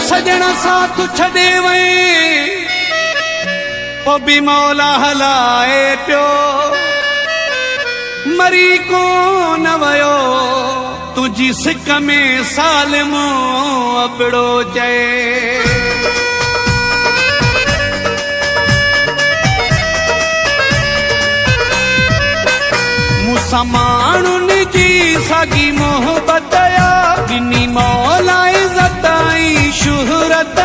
सजना साथ छॾे वई पोइ बि मौला हलाए पियो मरी कोन वयो तुंहिंजी सिक में सालिमो अबड़ो चए मूंसां माण्हुनि जी साॻी मोहबत ॾिनी मौला इज़त ऐं शुहरत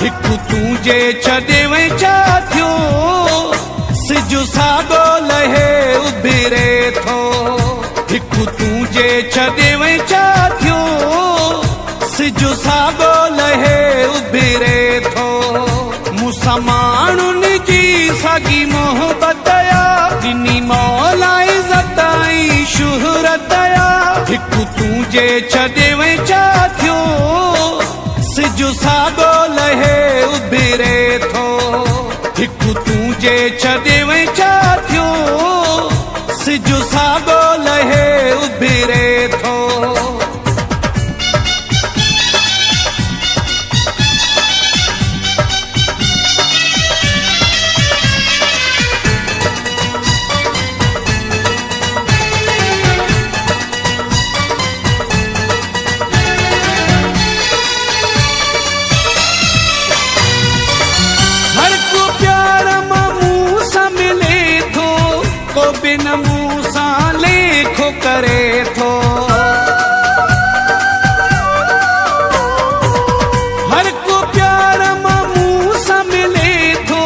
हिकु तूं जे छॾे वई छा थियो सिजु साॻो लहे उभिरे थो हिकु तूं जे छॾे वई छा थियो सिजु साॻो लहे उभिरे थो मूंसां माण्हुनि जी साॻी मोहबत ॾिनी मौला इज़त ऐं शुहरत हिकु तूं जे छॾे वई छा थियो सिजु साॻो लहे उभिरे थो हिकु तूं जे छॾे वई छा थियो सिजु साॻो लहे उभिरे थो बिन मूंसां लेखो करे थो हर को प्यार मूंसां मिले थो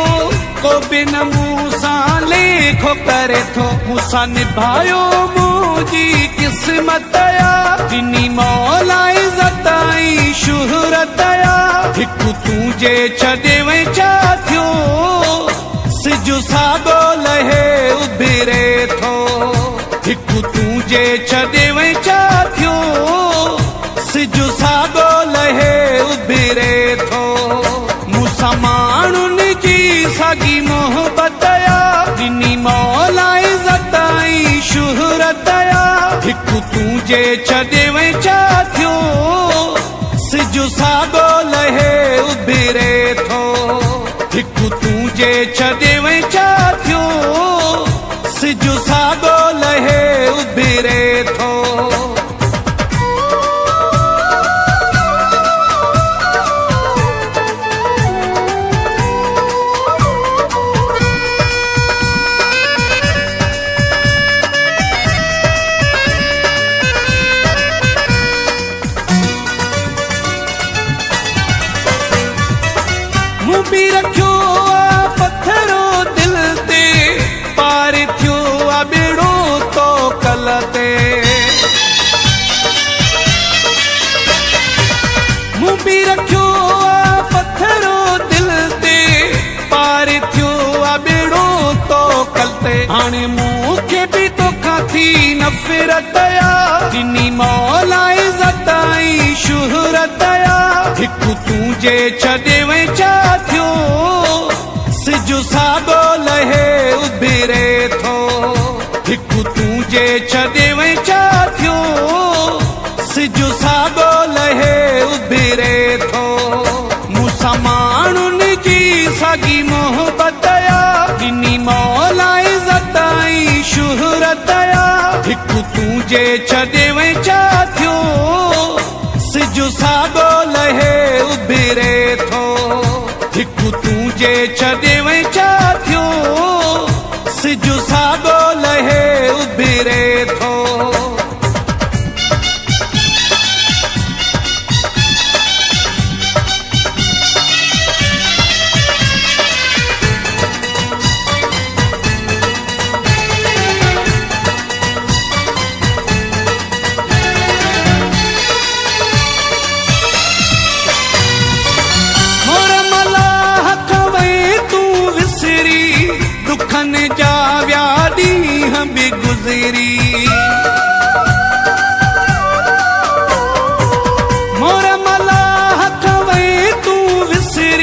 को बिन मूंसां लेखो करे थो मूंसां निभायो मुंहिंजी क़िस्मत ॾिनी मौला इज़त ऐं शुहरत हिकु तूं जे छॾे वई छा थियो सिजु साॻो लहे उभिरे थो हिकु तूं जे छॾे वई छा थियो सिजु साॻो लहे उभिरे थो मूंसां माण्हुनि जी साॻी मोहबत ॾिनी मौला इज़त ऐं शुहरत हिकु तूं जे छॾे वई छा थियो सिजु साॻो लहे उभिरे थो हिकु तूं जे छॾे वई छा थियो सिजु साॻो लहे उभिरे थो मूं बि रखियो पत्थरो दिल ते पार थियो बेड़ो तो कल ते मूं बि रखियो पत्थरो दिल ते पार थियो बेड़ो तो कल ते हाणे मूंखे बि तोखां थी नफ़रत ॾिनी मौला इज़त ऐं शुहरत हिकु तूं जे छॾे वई छा थियो सिजु साॻो लहे उभिरे थो हिकु तूं जे छॾे वई छा थियो सिजु साॻो लहे उभिरे थो मूंसां माण्हुनि जी साॻी मोहबत ॾिनी मौला इज़त ऐं शुहरत हिकु तूं जे छॾे वई छा थियो सिजु साॻो लहे उभिरे थो हिकु तूं जे छॾे वई छा थियो सिजु साॻो लहे उभिरे थो दुखनि जा विया ॾींहं बि गुज़री मोर मला हथ वई तूं विसरी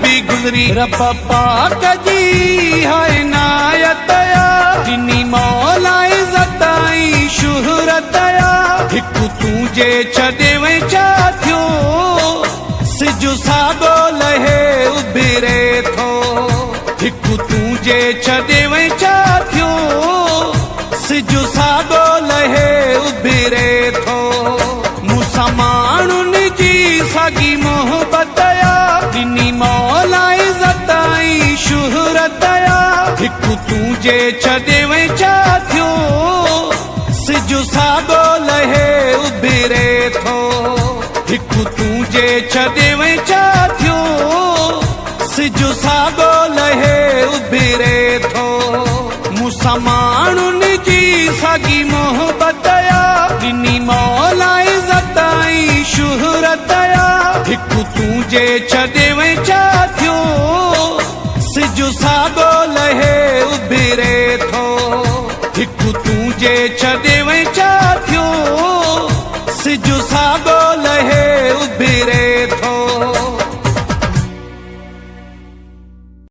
बि गुज़री रब पाक जी हाय नायतया जिनी मौला इज़त ऐं शुहरत हिकु तूं जे छॾे वई छा थियो सिजु साॻो लहे उभिरे थो हिकु तूं जे छॾे वई छा थियो सिजु साॻो लहे उभिरे थो मूंसां माण्हुनि जी साॻी मोहबत जिनी मौला इज़त ऐं शुहरत हिकु तूं जे छॾे वई छा थियो सिजु साॻो लहे उभिरे थो हिकु तूं जे छॾे वई छा थियो सिजु साॻो लहे उभिरे थो मूंसां माण्हुनि जी साॻी मोहबत जिनी मौला इज़त ऐं शुहरत हिकु तूं जे छॾे वई छा थियो सिजु साॻो लहे उभिरे थो हिकु तूं जे छॾे वई छा थियो सिजु साॻो